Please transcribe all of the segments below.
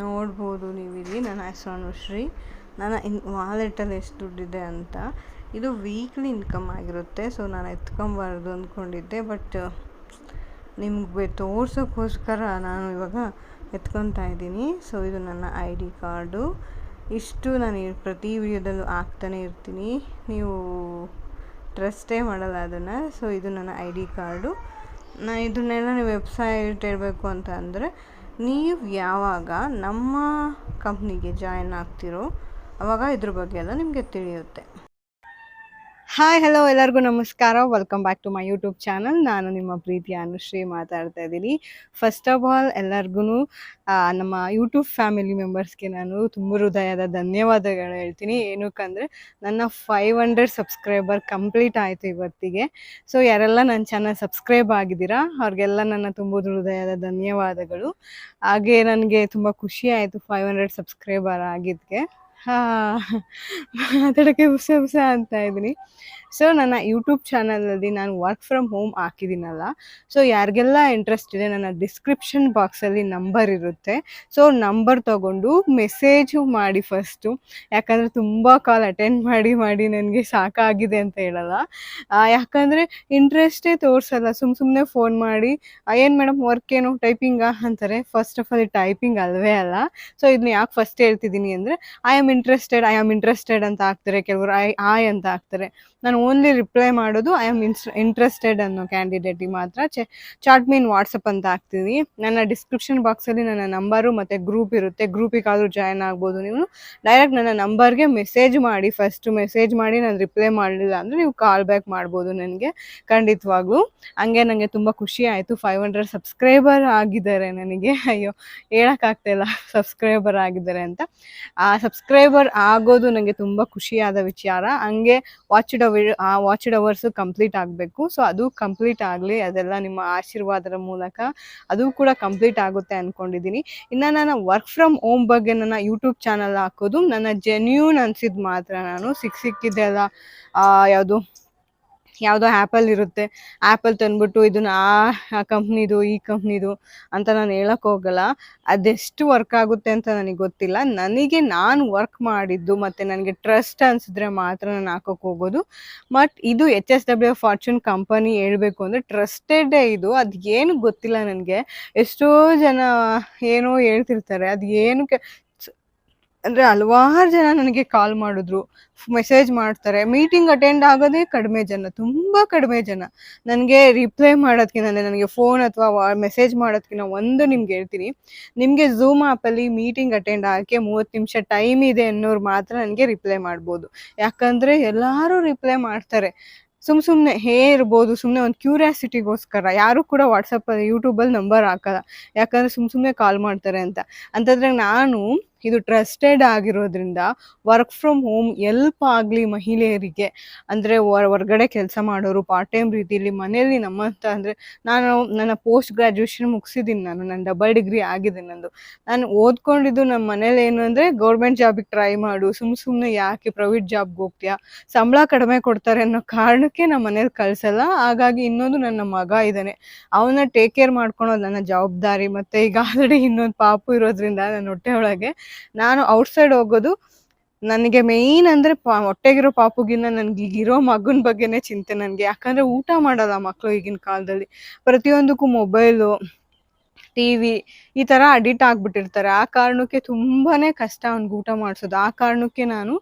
ನೋಡ್ಬೋದು ನೀವಿಲ್ಲಿ ನನ್ನ ಹೆಸರು ಅನುಶ್ರೀ. ನನ್ನ ವಾಲೆಟಲ್ಲಿ ಎಷ್ಟು ದುಡ್ಡಿದೆ ಅಂತ. ಇದು ವೀಕ್ಲಿ ಇನ್ಕಮ್ ಆಗಿರುತ್ತೆ. ಸೊ ನಾನು ಎತ್ಕೊಂಬಾರ್ದು ಅಂದ್ಕೊಂಡಿದ್ದೆ, ಬಟ್ ನಿಮಗೆ ತೋರ್ಸೋಕ್ಕೋಸ್ಕರ ನಾನು ಇವಾಗ ಎತ್ಕೊತಾ ಇದ್ದೀನಿ. ಸೊ ಇದು ನನ್ನ ಐ ಡಿ ಕಾರ್ಡು. ಇಷ್ಟು ನಾನು ಪ್ರತಿ ವಿಡಿಯೋದಲ್ಲೂ ಹಾಕ್ತಾನೆ ಇರ್ತೀನಿ, ನೀವು ಟ್ರಸ್ಟೇ ಮಾಡಲ್ಲ ಅದನ್ನು. ಸೊ ಇದು ನನ್ನ ಐ ಡಿ ಕಾರ್ಡು. ಇದನ್ನೆಲ್ಲ ನೀವು ವೆಬ್ಸೈಟ್ ಇರಬೇಕು ಅಂತ ಅಂದರೆ ನೀವು ಯಾವಾಗ ನಮ್ಮ ಕಂಪ್ನಿಗೆ ಜಾಯಿನ್ ಆಗ್ತಿರೋ ಆವಾಗ ಇದ್ರ ಬಗ್ಗೆ ಎಲ್ಲ ನಿಮಗೆ ತಿಳಿಯುತ್ತೆ. ಹಾಯ್ ಹಲೋ ಎಲ್ಲರಿಗೂ ನಮಸ್ಕಾರ. Welcome back to my YouTube channel. ನಾನು ನಿಮ್ಮ ಪ್ರೀತಿಯ ಅನುಶ್ರೀ ಮಾತಾಡ್ತಾ ಇದ್ದೀನಿ. ಫಸ್ಟ್ ಆಫ್ ಆಲ್ ಎಲ್ಲರಿಗೂ ನಮ್ಮ ಯೂಟ್ಯೂಬ್ ಫ್ಯಾಮಿಲಿ ಮೆಂಬರ್ಸ್ಗೆ ನಾನು ತುಂಬ ಹೃದಯದ ಧನ್ಯವಾದಗಳು ಹೇಳ್ತೀನಿ. ಏನಕ್ಕಂದರೆ ನನ್ನ 500 ಸಬ್ಸ್ಕ್ರೈಬರ್ ಕಂಪ್ಲೀಟ್ ಆಯಿತು ಇವತ್ತಿಗೆ. ಸೊ ಯಾರೆಲ್ಲ ನನ್ನ ಚಾನಲ್ ಸಬ್ಸ್ಕ್ರೈಬ್ ಆಗಿದ್ದೀರಾ ಅವ್ರಿಗೆಲ್ಲ ನನ್ನ ತುಂಬ ಹೃದಯದ ಧನ್ಯವಾದಗಳು. ಹಾಗೆ ನನಗೆ ತುಂಬ ಖುಷಿ ಆಯಿತು 500 ಸಬ್ಸ್ಕ್ರೈಬರ್ ಆಗಿದ್ದಕ್ಕೆ. ಮಾತಾಡೋಕ್ಕೆ ಹುಸ ಅಂತ ಇದ್ದೀನಿ. ಸೊ ನನ್ನ ಯೂಟ್ಯೂಬ್ ಚಾನಲಲ್ಲಿ ನಾನು ವರ್ಕ್ ಫ್ರಮ್ ಹೋಮ್ ಹಾಕಿದ್ದೀನಲ್ಲ, ಸೊ ಯಾರಿಗೆಲ್ಲ ಇಂಟ್ರೆಸ್ಟ್ ಇದೆ ನನ್ನ ಡಿಸ್ಕ್ರಿಪ್ಷನ್ ಬಾಕ್ಸಲ್ಲಿ ನಂಬರ್ ಇರುತ್ತೆ. ಸೊ ನಂಬರ್ ತೊಗೊಂಡು ಮೆಸೇಜು ಮಾಡಿ ಫಸ್ಟು. ಯಾಕಂದರೆ ತುಂಬ ಕಾಲ್ ಅಟೆಂಡ್ ಮಾಡಿ ನನಗೆ ಸಾಕಾಗಿದೆ ಅಂತ ಹೇಳಲ್ಲ. ಯಾಕಂದರೆ ಇಂಟ್ರೆಸ್ಟೇ ತೋರಿಸಲ್ಲ. ಸುಮ್ಮನೆ ಫೋನ್ ಮಾಡಿ ಏನು ಮೇಡಮ್ ವರ್ಕ್ ಏನು ಟೈಪಿಂಗಾ ಅಂತಾರೆ. ಫಸ್ಟ್ ಆಫ್ ಆಲ್ ಈ ಟೈಪಿಂಗ್ ಅಲ್ವೇ ಅಲ್ಲ. ಸೊ ಇದನ್ನ ಯಾಕೆ ಫಸ್ಟ್ ಹೇಳ್ತಿದ್ದೀನಿ ಅಂದರೆ ಐ ಆಮ್ ಇಂಟ್ರೆಸ್ಟೆಡ್ ಅಂತ ಹಾಕ್ತಾರೆ ಕೆಲವರು, ಐ ಅಂತ ಹಾಕ್ತಾರೆ. ನಾನು ಓನ್ಲಿ ರಿಪ್ಲೈ ಮಾಡೋದು ಐ ಆಮ್ ಇಂಟ್ರೆಸ್ಟೆಡ್ ಅನ್ನೋ ಕ್ಯಾಂಡಿಡೇಟಿಗೆ ಮಾತ್ರ. ಚಾಟ್ ಮೀನ್ ವಾಟ್ಸಪ್ ಅಂತ ಹಾಕ್ತೀನಿ. ನನ್ನ ಡಿಸ್ಕ್ರಿಪ್ಷನ್ ಬಾಕ್ಸಲ್ಲಿ ನನ್ನ ನಂಬರು ಮತ್ತು ಗ್ರೂಪ್ ಇರುತ್ತೆ. ಗ್ರೂಪಿಗಾದರೂ ಜಾಯ್ನ್ ಆಗ್ಬೋದು. ನೀವು ಡೈರೆಕ್ಟ್ ನನ್ನ ನಂಬರ್ಗೆ ಮೆಸೇಜ್ ಮಾಡಿ. ಫಸ್ಟು ಮೆಸೇಜ್ ಮಾಡಿ ನಾನು ರಿಪ್ಲೈ ಮಾಡಲಿಲ್ಲ ಅಂದರೆ ನೀವು ಕಾಲ್ ಬ್ಯಾಕ್ ಮಾಡ್ಬೋದು ನನಗೆ, ಖಂಡಿತವಾಗ್ಲೂ. ಹಂಗೆ ನನಗೆ ತುಂಬ ಖುಷಿ ಆಯಿತು. 500 ಸಬ್ಸ್ಕ್ರೈಬರ್ ಆಗಿದ್ದಾರೆ ನನಗೆ. ಅಯ್ಯೋ ಹೇಳೋಕ್ಕಾಗ್ತಾಯಿಲ್ಲ ಸಬ್ಸ್ಕ್ರೈಬರ್ ಆಗಿದ್ದಾರೆ ಅಂತ. ಆ ಸಬ್ಸ್ಕ್ರೈಬರ್ ಆಗೋದು ನನಗೆ ತುಂಬ ಖುಷಿಯಾದ ವಿಚಾರ. ಹಂಗೆ ವಾಚ್ಡ್ ಅವರ್ಸು ಕಂಪ್ಲೀಟ್ ಆಗಬೇಕು. ಸೊ ಅದು ಕಂಪ್ಲೀಟ್ ಆಗಲಿ, ಅದೆಲ್ಲ ನಿಮ್ಮ ಆಶೀರ್ವಾದದ ಮೂಲಕ ಅದು ಕೂಡ ಕಂಪ್ಲೀಟ್ ಆಗುತ್ತೆ ಅಂದ್ಕೊಂಡಿದ್ದೀನಿ. ಇನ್ನು ನಾನು ವರ್ಕ್ ಫ್ರಮ್ ಹೋಮ್ ಬಗ್ಗೆ ನನ್ನ ಯೂಟ್ಯೂಬ್ ಚಾನಲ್ ಹಾಕೋದು ನನ್ನ ಜೆನ್ಯೂನ್ ಅನಿಸಿದ್ದು ಮಾತ್ರ. ನಾನು ಸಿಕ್ಕಿದ್ದೆಲ್ಲ ಯಾವುದೋ ಆ್ಯಪಲ್ಲಿ ಇರುತ್ತೆ, ಆ್ಯಪಲ್ಲಿ ತಂದ್ಬಿಟ್ಟು ಇದನ್ನು ಆ ಕಂಪ್ನಿದು ಈ ಕಂಪ್ನಿದು ಅಂತ ನಾನು ಹೇಳೋಕ್ಕೆ ಹೋಗಲ್ಲ. ಅದೆಷ್ಟು ವರ್ಕ್ ಆಗುತ್ತೆ ಅಂತ ನನಗೆ ಗೊತ್ತಿಲ್ಲ. ನಾನು ವರ್ಕ್ ಮಾಡಿದ್ದು ಮತ್ತು ನನಗೆ ಟ್ರಸ್ಟ್ ಅನಿಸಿದ್ರೆ ಮಾತ್ರ ನಾನು ಹಾಕೋಕ್ಕೆ ಹೋಗೋದು. ಬಟ್ ಇದು HSW ಫಾರ್ಚೂನ್ ಕಂಪನಿ ಹೇಳಬೇಕು ಅಂದರೆ ಟ್ರಸ್ಟೆಡ್ಡೇ ಇದು. ಅದು ಏನು ಗೊತ್ತಿಲ್ಲ ನನಗೆ. ಎಷ್ಟೋ ಜನ ಏನೋ ಹೇಳ್ತಿರ್ತಾರೆ, ಅದು ಏನಕ್ಕೆ ಅಂದರೆ ಹಲವಾರು ಜನ ನನಗೆ ಕಾಲ್ ಮಾಡಿದ್ರು, ಮೆಸೇಜ್ ಮಾಡ್ತಾರೆ. ಮೀಟಿಂಗ್ ಅಟೆಂಡ್ ಆಗೋದೇ ಕಡಿಮೆ ಜನ, ತುಂಬ ಕಡಿಮೆ ಜನ. ನನಗೆ ರಿಪ್ಲೈ ಮಾಡೋದಕ್ಕಿಂತ, ನನಗೆ ಫೋನ್ ಅಥವಾ ಮೆಸೇಜ್ ಮಾಡೋದಕ್ಕಿಂತ ಒಂದು ನಿಮ್ಗೆ ಹೇಳ್ತೀನಿ, ನಿಮಗೆ ಝೂಮ್ ಆ್ಯಪಲ್ಲಿ ಮೀಟಿಂಗ್ ಅಟೆಂಡ್ ಆಗೋಕ್ಕೆ 30 ನಿಮಿಷ ಟೈಮ್ ಇದೆ ಅನ್ನೋರು ಮಾತ್ರ ನನಗೆ ರಿಪ್ಲೈ ಮಾಡ್ಬೋದು. ಯಾಕಂದರೆ ಎಲ್ಲರೂ ರಿಪ್ಲೈ ಮಾಡ್ತಾರೆ. ಸುಮ್ಮನೆ ಇರ್ಬೋದು, ಸುಮ್ಮನೆ ಒಂದು ಕ್ಯೂರಿಯಾಸಿಟಿಗೋಸ್ಕರ. ಯಾರು ಕೂಡ ವಾಟ್ಸಪ್ಪಲ್ಲಿ ಯೂಟ್ಯೂಬಲ್ಲಿ ನಂಬರ್ ಹಾಕಲ್ಲ, ಯಾಕಂದರೆ ಸುಮ್ಮನೆ ಕಾಲ್ ಮಾಡ್ತಾರೆ ಅಂತ. ಅಂತಂದರೆ ನಾನು ಇದು ಟ್ರಸ್ಟೆಡ್ ಆಗಿರೋದ್ರಿಂದ ವರ್ಕ್ ಫ್ರಮ್ ಹೋಮ್ ಎಲ್ಪ್ ಆಗಲಿ ಮಹಿಳೆಯರಿಗೆ. ಅಂದರೆ ಹೊರ್ಗಡೆ ಕೆಲಸ ಮಾಡೋರು ಪಾರ್ಟ್ ಟೈಮ್ ರೀತಿಯಲ್ಲಿ ಮನೆಯಲ್ಲಿ ನಮ್ಮಂತ, ಅಂದರೆ ನಾನು ನನ್ನ ಪೋಸ್ಟ್ ಗ್ರ್ಯಾಜುಯೇಷನ್ ಮುಗಿಸಿದ್ದೀನಿ. ನನ್ನ ಡಬಲ್ ಡಿಗ್ರಿ ಆಗಿದೆ ನಂದು. ನಾನು ಓದ್ಕೊಂಡಿದ್ದು ನಮ್ಮ ಮನೇಲಿ ಏನು ಅಂದರೆ ಗೌರ್ಮೆಂಟ್ ಜಾಬಿಗೆ ಟ್ರೈ ಮಾಡು, ಸುಮ್ಮನೆ ಯಾಕೆ ಪ್ರೈವೇಟ್ ಜಾಬ್ಗೆ ಹೋಗ್ತೀಯಾ, ಸಂಬಳ ಕಡಿಮೆ ಕೊಡ್ತಾರೆ ಅನ್ನೋ ಕಾರಣಕ್ಕೆ ನಮ್ಮ ಮನೇಲಿ ಕಳಿಸಲ್ಲ. ಹಾಗಾಗಿ ಇನ್ನೊಂದು ನನ್ನ ಮಗ ಇದ್ದಾನೆ, ಅವನ್ನ ಟೇಕ್ ಕೇರ್ ಮಾಡ್ಕೊಳೋದು ನನ್ನ ಜವಾಬ್ದಾರಿ. ಮತ್ತು ಈಗ ಆಲ್ರೆಡಿ ಇನ್ನೊಂದು ಪಾಪು ಇರೋದ್ರಿಂದ ನನ್ನ ಹೊಟ್ಟೆ ಒಳಗೆ ನಾನು ಔಟ್ಸೈಡ್ ಹೋಗೋದು ನನಗೆ ಮೇಯ್ನ್ ಅಂದರೆ ಹೊಟ್ಟೆಗಿರೋ ಪಾಪುಗಿನ್ನ ನನಗೆ ಈಗಿರೋ ಮಗನ ಬಗ್ಗೆನೇ ಚಿಂತೆ ನನಗೆ. ಯಾಕಂದರೆ ಊಟ ಮಾಡಲ್ಲ ಮಕ್ಕಳು ಈಗಿನ ಕಾಲದಲ್ಲಿ. ಪ್ರತಿಯೊಂದಕ್ಕೂ ಮೊಬೈಲು, TV ಈ ಥರ ಅಡಿಕ್ಟ್ ಆಗಿಬಿಟ್ಟಿರ್ತಾರೆ. ಆ ಕಾರಣಕ್ಕೆ ತುಂಬಾ ಕಷ್ಟ ಅವ್ನಿಗೆ ಊಟ ಮಾಡಿಸೋದು. ಆ ಕಾರಣಕ್ಕೆ ನಾನು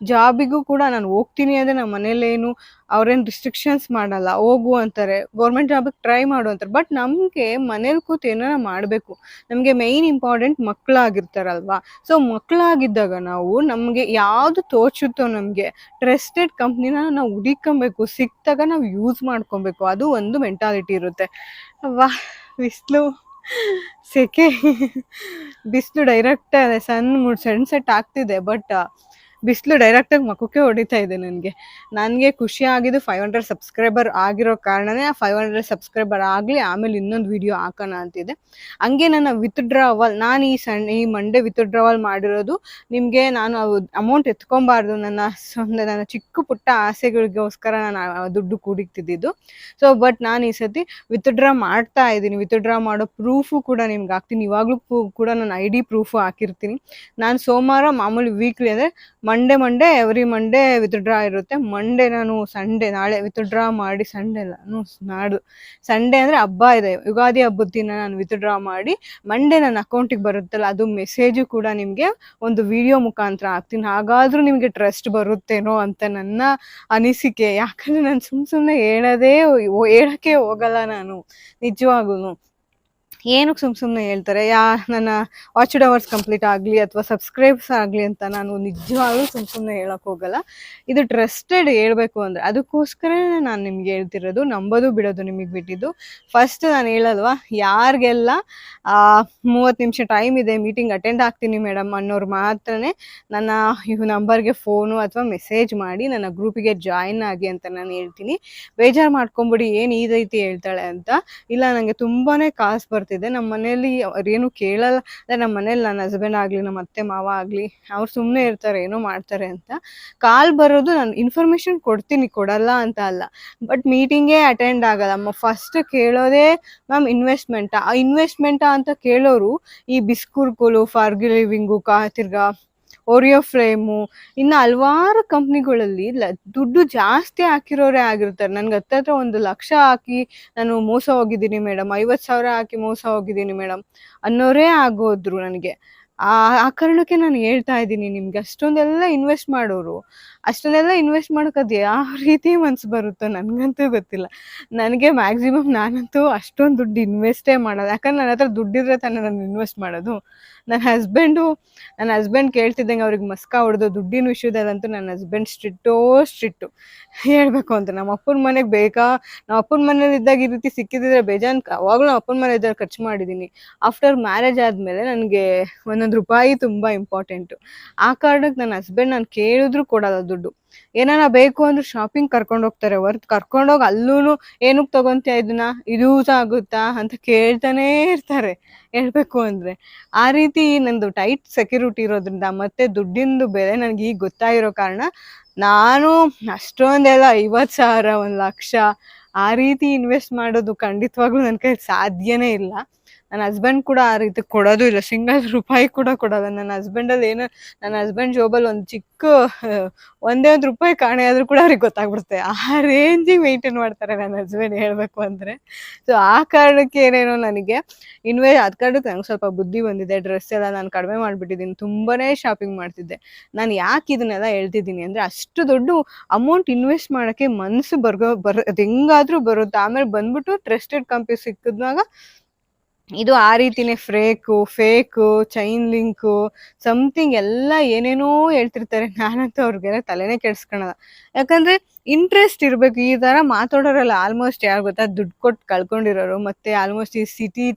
ಜಾಬಿಗೂ ಕೂಡ ನಾನು ಹೋಗ್ತೀನಿ ಅಂದರೆ ನಮ್ಮ ಮನೇಲೇನು ಅವ್ರೇನು ರಿಸ್ಟ್ರಿಕ್ಷನ್ಸ್ ಮಾಡಲ್ಲ, ಹೋಗು ಅಂತಾರೆ. ಗೌರ್ಮೆಂಟ್ ಜಾಬಿಗೆ ಟ್ರೈ ಮಾಡು ಅಂತಾರೆ. ಬಟ್ ನಮಗೆ ಮನೇಲಿ ಕೂತು ಏನಾರ ಮಾಡಬೇಕು. ನಮಗೆ ಮೇಯ್ನ್ ಇಂಪಾರ್ಟೆಂಟ್ ಮಕ್ಕಳಾಗಿರ್ತಾರಲ್ವ. ಸೊ ಮಕ್ಕಳಾಗಿದ್ದಾಗ ನಮಗೆ ಯಾವುದು ತೋಚುತ್ತೋ, ನಮಗೆ ಟ್ರಸ್ಟೆಡ್ ಕಂಪ್ನಿನ ನಾವು ಹುಡುಕೊಬೇಕು, ಸಿಕ್ಕಿದಾಗ ನಾವು ಯೂಸ್ ಮಾಡ್ಕೊಬೇಕು. ಅದು ಒಂದು ಮೆಂಟಾಲಿಟಿ ಇರುತ್ತೆ. ಬಿಸಿಲು ಸೆಕೆ, ಬಿಸಿಲು ಡೈರೆಕ್ಟ್ ಸನ್ಸೆಟ್ ಆಗ್ತಿದೆ. ಬಟ್ ಬಿಸಿಲು ಡೈರೆಕ್ಟಾಗಿ ಮುಖಕ್ಕೆ ಹೊಡಿತಾ ಇದೆ ನನಗೆ ಖುಷಿ ಆಗಿದ್ದು 500 ಸಬ್ಸ್ಕ್ರೈಬರ್ ಆಗಿರೋ ಕಾರಣನೇ ಆ 500 ಸಬ್ಸ್ಕ್ರೈಬರ್ ಆಗಲಿ, ಆಮೇಲೆ ಇನ್ನೊಂದು ವಿಡಿಯೋ ಹಾಕೋಣ ಅಂತಿದೆ. ಹಂಗೆ ನನ್ನ ವಿತ್ಡ್ರಾವಲ್, ನಾನು ಈ ಮಂಡೇ ವಿತ್ಡ್ರಾವಲ್ ಮಾಡಿರೋದು ನಿಮಗೆ, ನಾನು ಅಮೌಂಟ್ ಎತ್ಕೊಬಾರ್ದು, ನನ್ನ ಚಿಕ್ಕ ಪುಟ್ಟ ಆಸೆಗಳಿಗೋಸ್ಕರ ನಾನು ದುಡ್ಡು ಕೂಡಿಕ್ತಿದ್ದು. ಸೊ ಬಟ್ ನಾನು ಈ ಸತಿ ವಿತ್ಡ್ರಾ ಮಾಡ್ತಾ ಇದ್ದೀನಿ. ವಿತ್ಡ್ರಾ ಮಾಡೋ ಪ್ರೂಫು ಕೂಡ ನಿಮ್ಗೆ ಹಾಕ್ತೀನಿ. ಇವಾಗಲೂ ಕೂಡ ನಾನು ID ಪ್ರೂಫು ಹಾಕಿರ್ತೀನಿ. ನಾನು ಸೋಮವಾರ ಮಾಮೂಲಿ ವೀಕ್ಲಿ ಅಂದರೆ ಮಂಡೇ ಎವ್ರಿ ಮಂಡೇ ವಿತ್ಡ್ರಾ ಇರುತ್ತೆ. ಮಂಡೇ ನಾನು ನಾಳೆ ವಿತ್ಡ್ರಾ ಮಾಡಿ, ಸಂಡೇ ಅಂದರೆ ಹಬ್ಬ ಇದೆ, ಯುಗಾದಿ ಹಬ್ಬದ ದಿನ ನಾನು ವಿತ್ಡ್ರಾ ಮಾಡಿ ಮಂಡೇ ನನ್ನ ಅಕೌಂಟಿಗೆ ಬರುತ್ತಲ್ಲ, ಅದು ಮೆಸೇಜು ಕೂಡ ನಿಮಗೆ ಒಂದು ವಿಡಿಯೋ ಮುಖಾಂತರ ಹಾಕ್ತೀನಿ. ಹಾಗಾದರೂ ನಿಮಗೆ ಟ್ರಸ್ಟ್ ಬರುತ್ತೇನೋ ಅಂತ ನನ್ನ ಅನಿಸಿಕೆ. ಯಾಕಂದರೆ ನಾನು ಸುಮ್ಮನೆ ಹೇಳೋಕ್ಕೆ ಹೋಗಲ್ಲ ನಾನು, ನಿಜವಾಗೂ ಏನಕ್ಕೆ ಸುಮ್ಮನೆ ಹೇಳ್ತಾರೆ, ನನ್ನ ವಾಚ್ಡ್ ಅವರ್ಸ್ ಕಂಪ್ಲೀಟ್ ಆಗಲಿ ಅಥವಾ ಸಬ್ಸ್ಕ್ರೈಬ್ಸ್ ಆಗಲಿ ಅಂತ ನಾನು ನಿಜವಾಗ್ಲೂ ಸುಮ್ಮನೆ ಹೇಳೋಕ್ಕೆ ಹೋಗಲ್ಲ. ಇದು ಟ್ರಸ್ಟೆಡ್ ಹೇಳಬೇಕು ಅಂದರೆ, ಅದಕ್ಕೋಸ್ಕರನೇ ನಾನು ನಿಮ್ಗೆ ಹೇಳ್ತಿರೋದು. ನಂಬೋದು ಬಿಡೋದು ನಿಮಗೆ ಬಿಟ್ಟಿದ್ದು. ಫಸ್ಟ್ ನಾನು ಹೇಳಲ್ವಾ, ಯಾರಿಗೆಲ್ಲ 30 ನಿಮಿಷ ಟೈಮ್ ಇದೆ, ಮೀಟಿಂಗ್ ಅಟೆಂಡ್ ಆಗ್ತೀನಿ ಮೇಡಮ್ ಅನ್ನೋರು ಮಾತ್ರನೇ ನನ್ನ ನಂಬರ್ಗೆ ಫೋನು ಅಥವಾ ಮೆಸೇಜ್ ಮಾಡಿ ನನ್ನ ಗ್ರೂಪಿಗೆ ಜಾಯಿನ್ ಆಗಿ ಅಂತ ನಾನು ಹೇಳ್ತೀನಿ. ಬೇಜಾರು ಮಾಡ್ಕೊಂಬಿಡಿ, ಏನು ಈ ರೀತಿ ಹೇಳ್ತಾಳೆ ಅಂತ. ಇಲ್ಲ, ನನಗೆ ತುಂಬಾ ಕಾಸು ಬರ್ತಿದೆ. ನಮ್ಮ ಮನೆಯಲ್ಲಿ ಅವ್ರೇನು ಕೇಳಲ್ಲ. ನಮ್ಮ ಮನೇಲಿ ನನ್ನ ಹಸ್ಬೆಂಡ್ ಆಗಲಿ, ನಮ್ಮ ಅತ್ತೆ ಮಾವ ಆಗಲಿ, ಅವ್ರು ಸುಮ್ಮನೆ ಇರ್ತಾರೆ, ಏನೋ ಮಾಡ್ತಾರೆ ಅಂತ. ಕಾಲ್ ಬರೋದು, ನಾನು ಇನ್ಫಾರ್ಮೇಶನ್ ಕೊಡ್ತೀನಿ, ಕೊಡಲ್ಲ ಅಂತ ಅಲ್ಲ, ಬಟ್ ಮೀಟಿಂಗೇ ಅಟೆಂಡ್ ಆಗಲ್ಲ. ಫಸ್ಟ್ ಕೇಳೋದೇ ಮ್ಯಾಮ್ ಇನ್ವೆಸ್ಟ್ಮೆಂಟಾ ಅಂತ ಕೇಳೋರು ಈ ಬಿಸ್ಕುರ್ಕೋಲು, ಫಾರ್ಗಿ ಲಿವಿಂಗು, ತಿರ್ಗಾ ಓರಿಯೋ ಫ್ಲೇಮು, ಇನ್ನು ಹಲವಾರು ಕಂಪ್ನಿಗಳಲ್ಲಿ ದುಡ್ಡು ಜಾಸ್ತಿ ಹಾಕಿರೋರೇ ಆಗಿರ್ತಾರೆ. ನನಗೆ ಹತ್ತತ್ರ 1 ಲಕ್ಷ ಹಾಕಿ ನಾನು ಮೋಸ ಹೋಗಿದ್ದೀನಿ ಮೇಡಮ್, 50,000 ಹಾಕಿ ಮೋಸ ಹೋಗಿದ್ದೀನಿ ಮೇಡಮ್ ಅನ್ನೋರೇ ಆಗೋದ್ರು ನನಗೆ. ಆ ಕಾರಣಕ್ಕೆ ನಾನು ಹೇಳ್ತಾ ಇದ್ದೀನಿ ನಿಮ್ಗೆ, ಅಷ್ಟೊಂದೆಲ್ಲ ಇನ್ವೆಸ್ಟ್ ಮಾಡೋಕೆ ಅದು ಯಾವ ರೀತಿ ಮನ್ಸು ಬರುತ್ತೋ ನನಗಂತೂ ಗೊತ್ತಿಲ್ಲ. ನನಗೆ ಮ್ಯಾಕ್ಸಿಮಮ್ ನಾನಂತೂ ಅಷ್ಟೊಂದು ದುಡ್ಡು ಇನ್ವೆಸ್ಟೇ ಮಾಡೋದು. ಯಾಕಂದ್ರೆ ನನ್ನ ಹತ್ರ ದುಡ್ಡಿದ್ರೆ ತಾನೇ ನಾನು ಇನ್ವೆಸ್ಟ್ ಮಾಡೋದು. ನನ್ನ ಹಸ್ಬೆಂಡ್ ಕೇಳ್ತಿದ್ದಂಗೆ ಅವ್ರಿಗೆ ಮಸ್ಕ ಹೊಡೆದು ದುಡ್ಡಿನ ವಿಷಯದಲ್ಲಂತೂ ನನ್ನ ಹಸ್ಬೆಂಡ್ ಸ್ಟ್ರಿಕ್ಟು ಹೇಳ್ಬೇಕು ಅಂತ. ನಮ್ಮ ಅಪ್ಪನ ಮನೆಗೆ ನಮ್ಮ ಅಪ್ಪನ ಮನೇಲಿ ಇದ್ದಾಗ ಈ ರೀತಿ ಸಿಕ್ಕಿದ್ರೆ ಬೇಜಾನ್, ಅವಾಗಲೂ ನಮ್ಮ ಅಪ್ಪನ ಮನೆ ಇದ್ದಾಗ ಖರ್ಚು ಮಾಡಿದ್ದೀನಿ. ಆಫ್ಟರ್ ಮ್ಯಾರೇಜ್ ಆದಮೇಲೆ ನನಗೆ 1 ರೂಪಾಯಿ ತುಂಬ ಇಂಪಾರ್ಟೆಂಟು. ಆ ಕಾರಣಕ್ಕೆ ನನ್ನ ಹಸ್ಬೆಂಡ್ ನಾನು ಕೇಳಿದ್ರು ಕೊಡಲ್ಲ ದುಡ್ಡು. ಏನಾರ ಬೇಕು ಅಂದ್ರೆ ಶಾಪಿಂಗ್ ಕರ್ಕೊಂಡು ಹೋಗ್ತಾರೆ, ಕರ್ಕೊಂಡೋಗಿ ಅಲ್ಲೂ ಏನಕ್ಕೆ ತಗೊಂತೀಯ ಇದನ್ನ, ಇದು ಯೂಸ್ ಆಗುತ್ತಾ ಅಂತ ಕೇಳ್ತಾನೇ ಇರ್ತಾರೆ ಹೇಳ್ಬೇಕು ಅಂದರೆ. ಆ ರೀತಿ ನಂದು ಟೈಟ್ ಸೆಕ್ಯೂರಿಟಿ ಇರೋದ್ರಿಂದ ಮತ್ತು ದುಡ್ಡಿಂದು ಬೆಲೆ ನನಗೆ ಈಗ ಗೊತ್ತಾಗಿರೋ ಕಾರಣ ನಾನು ಅಷ್ಟೊಂದೆಲ್ಲ 50,000 1 ಲಕ್ಷ ಆ ರೀತಿ ಇನ್ವೆಸ್ಟ್ ಮಾಡೋದು ಖಂಡಿತವಾಗ್ಲೂ ನನ್ನ ಕೈಲಿ ಸಾಧ್ಯನೇ ಇಲ್ಲ. ನನ್ನ ಹಸ್ಬೆಂಡ್ ಕೂಡ ಆ ರೀತಿ ಕೊಡೋದು ಇಲ್ಲ, ಸಿಂಗಲ್ ರೂಪಾಯಿ ಕೂಡ ಕೊಡೋಲ್ಲ. ನನ್ನ ಹಸ್ಬೆಂಡ್ ಜೋಬಲ್ಲಿ ಒಂದು ಚಿಕ್ಕ 1 ರೂಪಾಯಿ ಕಾಣೆ ಆದರೂ ಕೂಡ ಅವ್ರಿಗೆ ಗೊತ್ತಾಗ್ಬಿಡುತ್ತೆ. ಆ ರೇಂಜಿಗೆ ಮೇಂಟೈನ್ ಮಾಡ್ತಾರೆ ನನ್ನ ಹಸ್ಬೆಂಡ್ ಹೇಳ್ಬೇಕು ಅಂದರೆ. ಸೊ ಆ ಕಾರಣಕ್ಕೆ ಏನೇನೋ ನನಗೆ ಅದ್ ಕಾರಣಕ್ಕೆ ನಂಗೆ ಸ್ವಲ್ಪ ಬುದ್ಧಿ ಬಂದಿದೆ. ಡ್ರೆಸ್ ಎಲ್ಲ ನಾನು ಕಡಿಮೆ ಮಾಡಿಬಿಟ್ಟಿದ್ದೀನಿ, ತುಂಬಾ ಶಾಪಿಂಗ್ ಮಾಡ್ತಿದ್ದೆ. ನಾನು ಯಾಕೆ ಇದನ್ನೆಲ್ಲ ಹೇಳ್ತಿದ್ದೀನಿ ಅಂದರೆ, ಅಷ್ಟು ದೊಡ್ಡ ಅಮೌಂಟ್ ಇನ್ವೆಸ್ಟ್ ಮಾಡೋಕ್ಕೆ ಮನಸ್ಸು ಅದು ಹೆಂಗಾದರೂ ಬರುತ್ತೆ. ಆಮೇಲೆ ಬಂದ್ಬಿಟ್ಟು ಟ್ರಸ್ಟೆಡ್ ಕಂಪನಿ ಸಿಕ್ಕಿದ್ವಾಗ ಇದು ಆ ರೀತಿನೇ ಫೇಕು ಚೈನ್ ಲಿಂಕು ಸಮಥಿಂಗ್ ಎಲ್ಲ ಏನೇನೋ ಹೇಳ್ತಿರ್ತಾರೆ. ನಾನಂತೂ ಅವ್ರಿಗೆಲ್ಲ ತಲೆನೇ ಕೆಡಿಸ್ಕೊಳಲ್ಲ. ಯಾಕಂದರೆ ಇಂಟ್ರೆಸ್ಟ್ ಇರಬೇಕು. ಈ ಥರ ಮಾತಾಡೋರಲ್ಲ ಆಲ್ಮೋಸ್ಟ್ ಯಾರು ಗೊತ್ತಾ, ದುಡ್ಡು ಕೊಟ್ಟು ಕಳ್ಕೊಂಡಿರೋರು, ಮತ್ತು ಆಲ್ಮೋಸ್ಟ್ ಈ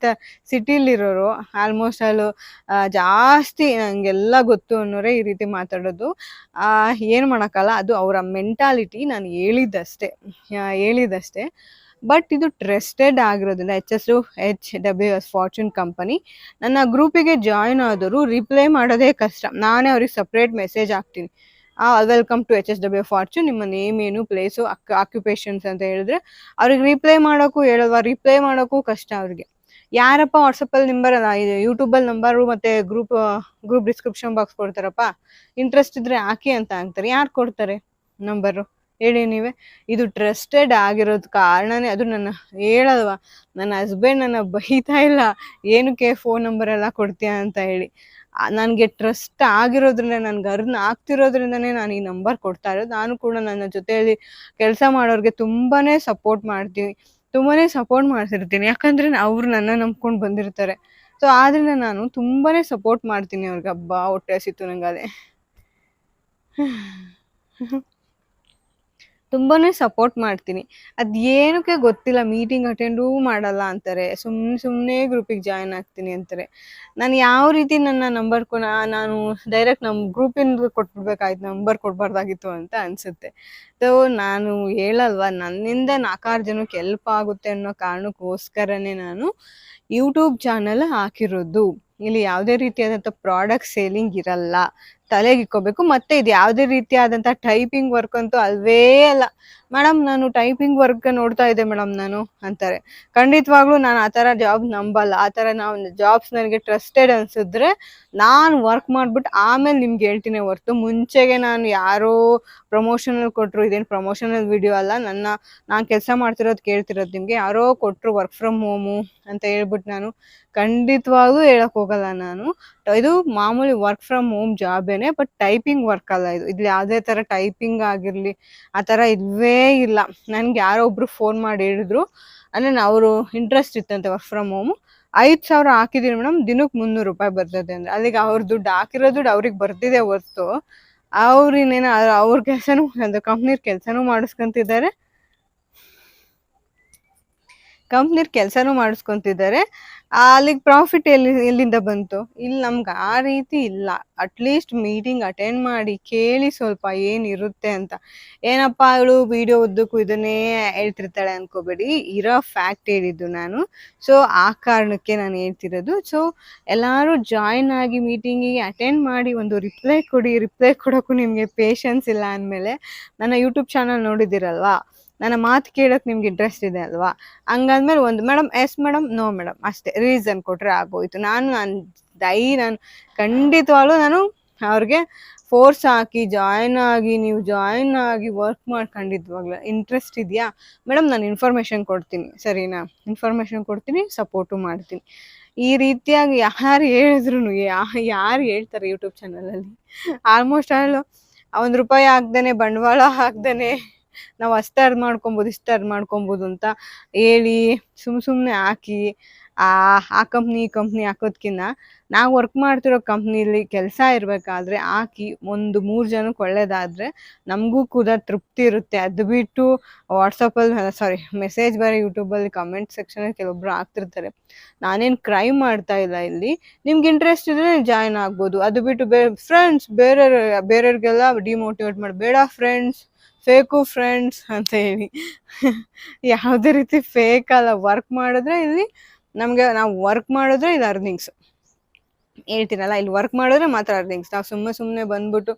ಸಿಟಿಲಿರೋರು ಆಲ್ಮೋಸ್ಟ್ ಅಲ್ಲೂ ಜಾಸ್ತಿ ನನಗೆಲ್ಲ ಗೊತ್ತು ಅನ್ನೋರೇ ಈ ರೀತಿ ಮಾತಾಡೋದು. ಏನು ಮಾಡೋಕ್ಕಲ್ಲ, ಅದು ಅವರ ಮೆಂಟಾಲಿಟಿ. ನಾನು ಹೇಳಿದ್ದಷ್ಟೇ. ಬಟ್ ಇದು ಟ್ರಸ್ಟೆಡ್ ಆಗಿರೋದ್ರಿಂದ HWS ಫಾರ್ಚೂನ್ ಕಂಪನಿ. ನನ್ನ ಗ್ರೂಪಿಗೆ ಜಾಯಿನ್ ಆದವರು ರಿಪ್ಲೈ ಮಾಡೋದೇ ಕಷ್ಟ. ನಾನೇ ಅವ್ರಿಗೆ ಸಪ್ರೇಟ್ ಮೆಸೇಜ್ ಹಾಕ್ತೀನಿ, ವೆಲ್ಕಮ್ ಟು HSW ಫಾರ್ಚೂನ್, ನಿಮ್ಮ ನೇಮ್ ಏನು, ಪ್ಲೇಸು, ಆಕ್ಯುಪೇಷನ್ಸ್ ಅಂತ ಹೇಳಿದ್ರೆ ಅವ್ರಿಗೆ ರಿಪ್ಲೈ ಮಾಡೋಕ್ಕೂ ಕಷ್ಟ ಅವ್ರಿಗೆ. ಯಾರಪ್ಪ ವಾಟ್ಸಪ್ಪಲ್ಲಿ ಯೂಟ್ಯೂಬಲ್ಲಿ ನಂಬರು ಮತ್ತು ಗ್ರೂಪ್ ಡಿಸ್ಕ್ರಿಪ್ಷನ್ ಬಾಕ್ಸ್ ಕೊಡ್ತಾರಪ್ಪ, ಇಂಟ್ರೆಸ್ಟ್ ಇದ್ದರೆ ಹಾಕಿ ಅಂತ ಹಾಕ್ತಾರೆ. ಯಾರು ಕೊಡ್ತಾರೆ ನಂಬರು ಹೇಳಿ ನೀವೇ? ಇದು ಟ್ರಸ್ಟೆಡ್ ಆಗಿರೋದು ಕಾರಣನೇ ಅದು. ಹೇಳಲ್ವಾ, ನನ್ನ ಹಸ್ಬೆಂಡ್ ನನ್ನ ಬೈತಾ ಇಲ್ಲ, ಏನಕ್ಕೆ ಫೋನ್ ನಂಬರ್ ಎಲ್ಲ ಕೊಡ್ತೀಯ ಅಂತ ಹೇಳಿ. ನನಗೆ ಟ್ರಸ್ಟ್ ಆಗಿರೋದ್ರಿಂದ, ನನಗೆ ಅರ್ನ್ ಆಗ್ತಿರೋದ್ರಿಂದನೇ ನಾನು ಈ ನಂಬರ್ ಕೊಡ್ತಾ ಇರೋದು. ನಾನು ಕೂಡ ನನ್ನ ಜೊತೆಯಲ್ಲಿ ಕೆಲಸ ಮಾಡೋರಿಗೆ ತುಂಬಾ ಸಪೋರ್ಟ್ ಮಾಡ್ತಿರ್ತೀನಿ. ಯಾಕಂದರೆ ಅವರು ನನ್ನ ನಂಬ್ಕೊಂಡು ಬಂದಿರ್ತಾರೆ. ಸೊ ಆದ್ದರಿಂದ ನಾನು ತುಂಬಾ ಸಪೋರ್ಟ್ ಮಾಡ್ತೀನಿ ಅವ್ರಿಗೆ. ಹಬ್ಬ ಹೊಟ್ಟೆ ಹಸಿತು ನಂಗೆ ಅದೇ. ತುಂಬಾನೇ ಸಪೋರ್ಟ್ ಮಾಡ್ತೀನಿ. ಅದೇನಕ್ಕೆ ಗೊತ್ತಿಲ್ಲ ಮೀಟಿಂಗ್ ಅಟೆಂಡೂ ಮಾಡಲ್ಲ ಅಂತಾರೆ. ಸುಮ್ನೆ ಗ್ರೂಪಿಗೆ ಜಾಯಿನ್ ಆಗ್ತೀನಿ ಅಂತಾರೆ. ನಾನು ಯಾವ ರೀತಿ ನನ್ನ ನಂಬರ್ ನಾನು ಡೈರೆಕ್ಟ್ ನಮ್ಮ ಗ್ರೂಪಿಂದು ಕೊಟ್ಬಿಡ್ಬೇಕಾಯ್ತು, ನಂಬರ್ ಕೊಡಬಾರ್ದಾಗಿತ್ತು ಅಂತ ಅನಿಸುತ್ತೆ. ಸೊ ನಾನು ಹೇಳಲ್ವಾ, ನನ್ನಿಂದ 4-6 ಜನಕ್ಕೆ ಹೆಲ್ಪ್ ಆಗುತ್ತೆ ಅನ್ನೋ ಕಾರಣಕ್ಕೋಸ್ಕರನೇ ನಾನು ಯೂಟ್ಯೂಬ್ ಚಾನಲ್ ಹಾಕಿರೋದು. ಇಲ್ಲಿ ಯಾವುದೇ ರೀತಿಯಾದಂಥ ಪ್ರಾಡಕ್ಟ್ ಸೇಲಿಂಗ್ ಇರಲ್ಲ, ತಲೆಗಿಕ್ಕೋಬೇಕು. ಮತ್ತೆ ಇದು ಯಾವುದೇ ರೀತಿಯಾದಂಥ ಟೈಪಿಂಗ್ ವರ್ಕ್ ಅಂತೂ ಅಲ್ವೇ ಅಲ್ಲ. ಮೇಡಮ್ ನಾನು ಟೈಪಿಂಗ್ ವರ್ಕ್ ನೋಡ್ತಾ ಇದ್ದೆ ಮೇಡಮ್ ನಾನು ಅಂತಾರೆ. ಖಂಡಿತವಾಗ್ಲೂ ನಾನು ಆ ಥರ ಜಾಬ್ ನಂಬಲ್ಲ. ಆ ಥರ ಜಾಬ್ಸ್ ನನಗೆ ಟ್ರಸ್ಟೆಡ್ ಅನ್ಸಿದ್ರೆ ನಾನು ವರ್ಕ್ ಮಾಡ್ಬಿಟ್ಟು ಆಮೇಲೆ ನಿಮ್ಗೆ ಹೇಳ್ತೀನಿ ಹೊರ್ತು ಮುಂಚೆಗೆ ನಾನು ಯಾರೋ ಪ್ರಮೋಷನಲ್ ಕೊಟ್ಟರು, ಇದೇನು ಪ್ರಮೋಷನಲ್ ವಿಡಿಯೋ ಅಲ್ಲ, ನಾನು ಕೆಲಸ ಮಾಡ್ತಿರೋದು ಕೇಳ್ತಿರೋದು ನಿಮಗೆ, ಯಾರೋ ಕೊಟ್ಟರು ವರ್ಕ್ ಫ್ರಮ್ ಹೋಮು ಅಂತ ಹೇಳ್ಬಿಟ್ಟು ನಾನು ಖಂಡಿತವಾಗ್ಲೂ ಹೇಳಕ್ ಹೋಗಲ್ಲ. ನಾನು ಇದು ಮಾಮೂಲಿ ವರ್ಕ್ ಫ್ರಮ್ ಹೋಮ್ ಜಾಬೇನೆ, ಬಟ್ ಟೈಪಿಂಗ್ ವರ್ಕ್ ಅಲ್ಲ ಇದು. ಇಲ್ಲಿ ಯಾವುದೇ ಥರ ಟೈಪಿಂಗ್ ಆಗಿರಲಿ ಆ ಥರ ಇಲ್ವೇ ಇಲ್ಲ. ನನಗೆ ಯಾರೋ ಒಬ್ರು ಫೋನ್ ಮಾಡಿ ಹೇಳಿದ್ರು, ಅಂದರೆ ಅವರು ಇಂಟ್ರೆಸ್ಟ್ ಇತ್ತಂತೆ ವರ್ಕ್ ಫ್ರಮ್ ಹೋಮು. 5,000 ಹಾಕಿದ್ದೀನಿ ಮೇಡಮ್, ದಿನಕ್ಕೆ 300 ರೂಪಾಯಿ ಬರ್ತದೆ ಅಂದರೆ ಅಲ್ಲಿಗೆ ಅವ್ರ ದುಡ್ಡು ಹಾಕಿರೋ ದುಡ್ಡು ಅವ್ರಿಗೆ ಬರ್ತಿದೆ ಹೊರ್ತು ಅವ್ರು ಇನ್ನೇನು ಅವ್ರ ಕೆಲಸನೂ ಅದು ಕಂಪ್ನಿರ್ ಕೆಲಸನೂ ಮಾಡಿಸ್ಕೊಂತಿದ್ದಾರೆ, ಅಲ್ಲಿಗೆ ಪ್ರಾಫಿಟ್ ಎಲ್ಲಿಂದ ಬಂತು? ಇಲ್ಲಿ ನಮ್ಗೆ ಆ ರೀತಿ ಇಲ್ಲ. ಅಟ್ಲೀಸ್ಟ್ ಮೀಟಿಂಗ್ ಅಟೆಂಡ್ ಮಾಡಿ ಕೇಳಿ ಸ್ವಲ್ಪ ಏನಿರುತ್ತೆ ಅಂತ. ಏನಪ್ಪ ಅವಳು ವಿಡಿಯೋ ಉದ್ದಕ್ಕೂ ಇದನ್ನೇ ಹೇಳ್ತಿರ್ತಾಳೆ ಅನ್ಕೋಬೇಡಿ, ಇರೋ ಫ್ಯಾಕ್ಟ್ ಹೇಳಿದ್ದು ನಾನು. ಸೊ ಆ ಕಾರಣಕ್ಕೆ ನಾನು ಹೇಳ್ತಿರೋದು. ಸೊ ಎಲ್ಲರೂ ಜಾಯಿನ್ ಆಗಿ ಮೀಟಿಂಗಿಗೆ ಅಟೆಂಡ್ ಮಾಡಿ ಒಂದು ರಿಪ್ಲೈ ಕೊಡೋಕ್ಕೂ ನಿಮಗೆ ಪೇಷನ್ಸ್ ಇಲ್ಲ ಅಂದಮೇಲೆ ನನ್ನ ಯೂಟ್ಯೂಬ್ ಚಾನಲ್ ನೋಡಿದ್ದೀರಲ್ವಾ, ನನ್ನ ಮಾತು ಕೇಳೋಕೆ ನಿಮ್ಗೆ ಇಂಟ್ರೆಸ್ಟ್ ಇದೆ ಅಲ್ವಾ, ಹಂಗಂದ್ಮೇಲೆ ಒಂದು madam yes madam no madam ಅಷ್ಟೇ ರೀಸನ್ ಕೊಟ್ಟರೆ ಆಗೋಯ್ತು. ನಾನು ಖಂಡಿತವಾಗ್ಲೂ ನಾನು ಅವ್ರಿಗೆ ಫೋರ್ಸ್ ಹಾಕಿ ನೀವು ಜಾಯಿನ್ ಆಗಿ ವರ್ಕ್ ಮಾಡ್ಕೊಂಡಿದ್ವಾಗ್ಲೂ ಇಂಟ್ರೆಸ್ಟ್ ಇದೆಯಾ ಮೇಡಮ್, ನಾನು ಇನ್ಫಾರ್ಮೇಷನ್ ಕೊಡ್ತೀನಿ, ಸರಿನಾ, ಇನ್ಫಾರ್ಮೇಷನ್ ಕೊಡ್ತೀನಿ, ಸಪೋರ್ಟು ಮಾಡ್ತೀನಿ. ಈ ರೀತಿಯಾಗಿ ಯಾರು ಹೇಳಿದ್ರು, ಯಾರು ಹೇಳ್ತಾರೆ ಯೂಟ್ಯೂಬ್ ಚಾನಲಲ್ಲಿ? ಆಲ್ಮೋಸ್ಟ್ ಆಲ್ ₹1 ಹಾಕ್ದೇನೆ, ಬಂಡವಾಳ ಹಾಕ್ದೇನೆ ನಾವು ಅಷ್ಟು ಅರ್ನ್ ಮಾಡ್ಕೊಬೋದು, ಇಷ್ಟು ಅರ್ನ್ ಮಾಡ್ಕೊಬೋದು ಅಂತ ಹೇಳಿ ಸುಮ್ಮನೆ ಹಾಕಿ ಆ ಕಂಪ್ನಿ ಈ ಕಂಪ್ನಿ ಹಾಕೋದ್ಕಿಂತ ನಾವು ವರ್ಕ್ ಮಾಡ್ತಿರೋ ಕಂಪ್ನಿಲಿ ಕೆಲಸ ಇರಬೇಕಾದ್ರೆ ಹಾಕಿ 1-3 ಜನಕ್ಕೆ ಒಳ್ಳೇದಾದರೆ ನಮಗೂ ಕೂಡ ತೃಪ್ತಿ ಇರುತ್ತೆ. ಅದು ಬಿಟ್ಟು ವಾಟ್ಸಪ್ಪಲ್ಲಿ ಮೆಸೇಜ್ ಬೇರೆ ಯೂಟ್ಯೂಬಲ್ಲಿ ಕಮೆಂಟ್ ಸೆಕ್ಷನಲ್ಲಿ ಕೆಲವೊಬ್ರು ಹಾಕ್ತಿರ್ತಾರೆ. ನಾನೇನು ಕ್ರೈಮ್ ಮಾಡ್ತಾ ಇಲ್ಲ ಇಲ್ಲಿ, ನಿಮ್ಗೆ ಇಂಟ್ರೆಸ್ಟ್ ಇದ್ರೆ ಜಾಯ್ನ್ ಆಗ್ಬೋದು. ಅದು ಬಿಟ್ಟು ಫ್ರೆಂಡ್ಸ್ ಬೇರೆಯವ್ರಿಗೆಲ್ಲ ಡಿಮೋಟಿವೇಟ್ ಮಾಡಬೇಡ, ಫೇಕು ಫ್ರೆಂಡ್ಸ್ ಅಂತ ಹೇಳಿ. ಯಾವುದೇ ರೀತಿ ಫೇಕ್ ಅಲ್ಲ. ವರ್ಕ್ ಮಾಡಿದ್ರೆ ಇಲ್ಲಿ ನಾವು ವರ್ಕ್ ಮಾಡಿದ್ರೆ ಇದು ಅರ್ನಿಂಗ್ಸ್ ಹೇಳ್ತೀನಲ್ಲ, ಇಲ್ಲಿ ವರ್ಕ್ ಮಾಡಿದ್ರೆ ಮಾತ್ರ ಅರ್ನಿಂಗ್ಸ್. ನಾವು ಸುಮ್ಮನೆ ಬಂದ್ಬಿಟ್ಟು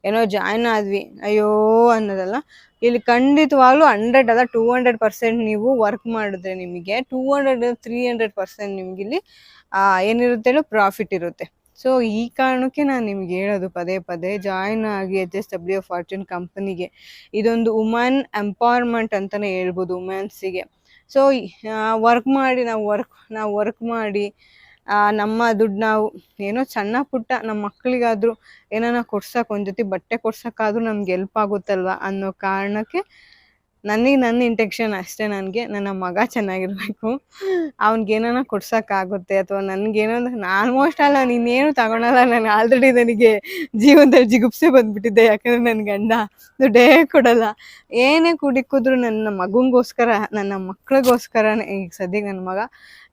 ಏನೋ ಜಾಯ್ನ್ ಆದ್ವಿ ಅಯ್ಯೋ ಅನ್ನೋದಲ್ಲ. ಇಲ್ಲಿ ಖಂಡಿತವಾಗ್ಲೂ 100 ಅಲ್ಲ 200% ನೀವು ವರ್ಕ್ ಮಾಡಿದ್ರೆ ನಿಮಗೆ 200-300% ನಿಮ್ಗೆ ಇಲ್ಲಿ ಏನಿರುತ್ತೆ ಹೇಳೋ ಪ್ರಾಫಿಟ್ ಇರುತ್ತೆ. ಸೊ ಈ ಕಾರಣಕ್ಕೆ ನಾನು ನಿಮ್ಗೆ ಹೇಳೋದು ಪದೇ ಜಾಯಿನ್ ಆಗಿ HSW ಫಾರ್ಚೂನ್ ಕಂಪನಿಗೆ. ಇದೊಂದು ವುಮನ್ ಎಂಪವರ್ಮೆಂಟ್ ಅಂತಲೇ ಹೇಳ್ಬೋದು ವುಮೆನ್ಸಿಗೆ. ಸೊ ನಾವು ವರ್ಕ್ ಮಾಡಿ ನಮ್ಮ ದುಡ್ಡು ನಾವು ಏನೋ ಸಣ್ಣ ಪುಟ್ಟ ನಮ್ಮ ಮಕ್ಕಳಿಗಾದರೂ ಏನಾನ ಕೊಡ್ಸೋಕೆ, ಒಂದು ಜೊತೆ ಬಟ್ಟೆ ಕೊಡ್ಸೋಕ್ಕಾದ್ರೂ ನಮ್ಗೆ ಹೆಲ್ಪ್ ಆಗುತ್ತಲ್ವ ಅನ್ನೋ ಕಾರಣಕ್ಕೆ ನನ್ನ ಇಂಟೆನ್ಷನ್ ಅಷ್ಟೇ. ನನ್ನ ಮಗ ಚೆನ್ನಾಗಿರ್ಬೇಕು, ಅವ್ನಿಗೇನಾನ ಕೊಡ್ಸೋಕ್ಕಾಗುತ್ತೆ, ಅಥವಾ ನನಗೇನೋ ಆಲ್ಮೋಸ್ಟ್ ಅಲ್ಲ ನೀನೇನು ತಗೊಳಲ್ಲ. ನಾನು ಆಲ್ರೆಡಿ ನನಗೆ ಜೀವನದಲ್ಲಿ ಜಿಗುಪ್ಸೆ ಬಂದುಬಿಟ್ಟಿದ್ದೆ, ಯಾಕಂದರೆ ನನ್ನ ಗಂಡ ದುಡ್ಡೇ ಕೊಡಲ್ಲ. ಏನೇ ಕುಡಿಕಿದ್ರು ನನ್ನ ಮಗನಿಗೋಸ್ಕರ, ನನ್ನ ಮಕ್ಕಳಿಗೋಸ್ಕರನೇ. ಈಗ ಸದ್ಯಕ್ಕೆ ನನ್ನ ಮಗ,